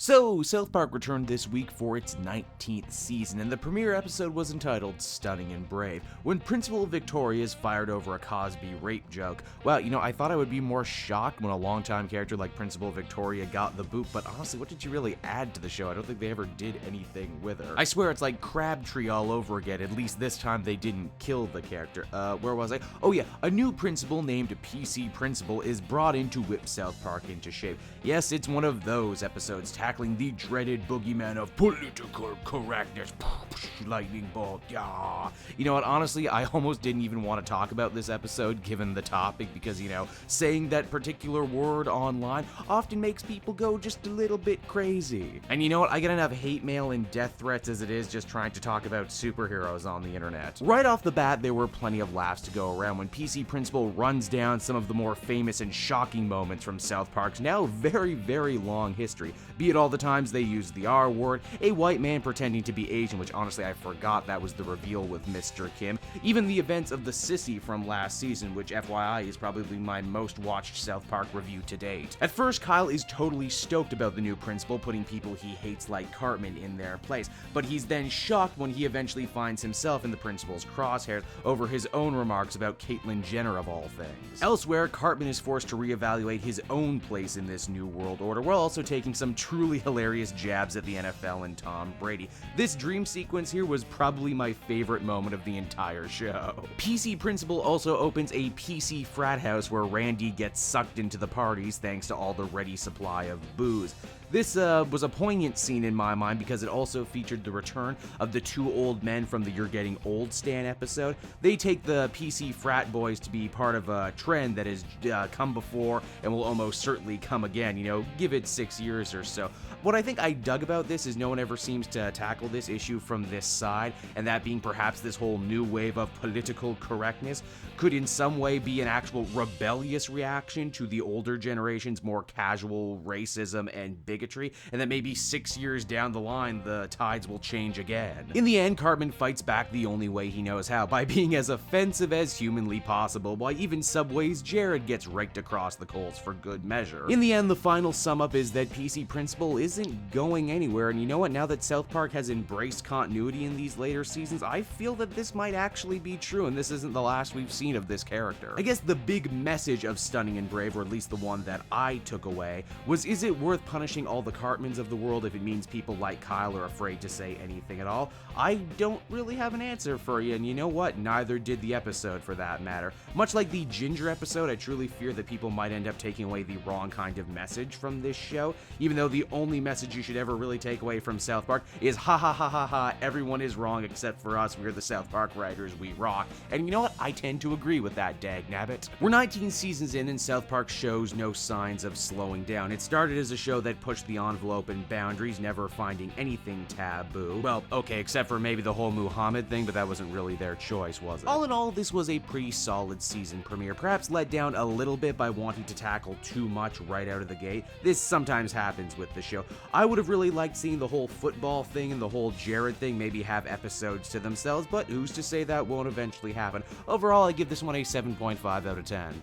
So, South Park returned this week for its 19th season, and the premiere episode was entitled Stunning and Brave, when Principal Victoria is fired over a Cosby rape joke. Well, I thought I would be more shocked when a longtime character like Principal Victoria got the boot, but honestly, what did you really add to the show? I don't think they ever did anything with her. I swear it's like Crabtree all over again, at least this time they didn't kill the character. Where was I? Oh yeah, a new principal named PC Principal is brought in to whip South Park into shape. Yes, it's one of those episodes tackling the dreaded boogeyman of political correctness. Lightning bolt, yeah. You know what, honestly, I almost didn't even want to talk about this episode given the topic because, saying that particular word online often makes people go just a little bit crazy. And you know what, I get enough hate mail and death threats as it is just trying to talk about superheroes on the internet. Right off the bat, there were plenty of laughs to go around when PC Principal runs down some of the more famous and shocking moments from South Park's now very, very long history, be it all the times they used the R word, a white man pretending to be Asian, which honestly I forgot that was the reveal with Mr. Kim, even the events of the Sissy from last season, which FYI is probably my most watched South Park review to date. At first, Kyle is totally stoked about the new principal putting people he hates like Cartman in their place, but he's then shocked when he eventually finds himself in the principal's crosshairs over his own remarks about Caitlyn Jenner of all things. Elsewhere, Cartman is forced to reevaluate his own place in this new world order, while also taking some truly hilarious jabs at the NFL and Tom Brady. This dream sequence here was probably my favorite moment of the entire show. PC Principal also opens a PC frat house where Randy gets sucked into the parties thanks to all the ready supply of booze. This was a poignant scene in my mind because it also featured the return of the two old men from the You're Getting Old Stan episode. They take the PC frat boys to be part of a trend that has come before and will almost certainly come again, give it 6 years or so. What I think I dug about this is no one ever seems to tackle this issue from this side, and that being perhaps this whole new wave of political correctness could in some way be an actual rebellious reaction to the older generation's more casual racism and bigotry, and that maybe 6 years down the line the tides will change again. In the end, Cartman fights back the only way he knows how, by being as offensive as humanly possible, while even Subway's Jared gets raked across the coals for good measure. In the end, the final sum up is that PC Principal isn't going anywhere, and you know what, now that South Park has embraced continuity in these later seasons, I feel that this might actually be true, and this isn't the last we've seen of this character. I guess the big message of Stunning and Brave, or at least the one that I took away, was is it worth punishing all the Cartmans of the world if it means people like Kyle are afraid to say anything at all? I don't really have an answer for you, and you know what, neither did the episode for that matter. Much like the Ginger episode, I truly fear that people might end up taking away the wrong kind of message from this show, even though the only message you should ever really take away from South Park is ha ha ha ha ha, everyone is wrong except for us, we're the South Park writers, we rock. And you know what, I tend to agree with that, dagnabbit. We're 19 seasons in and South Park shows no signs of slowing down. It started as a show that pushed the envelope and boundaries, never finding anything taboo. Well, okay, except for maybe the whole Muhammad thing, but that wasn't really their choice, was it? All in all, this was a pretty solid season premiere, perhaps let down a little bit by wanting to tackle too much right out of the gate. This sometimes happens with the show. I would have really liked seeing the whole football thing and the whole Jared thing maybe have episodes to themselves, but who's to say that won't eventually happen? Overall, I give this one a 7.5 out of 10.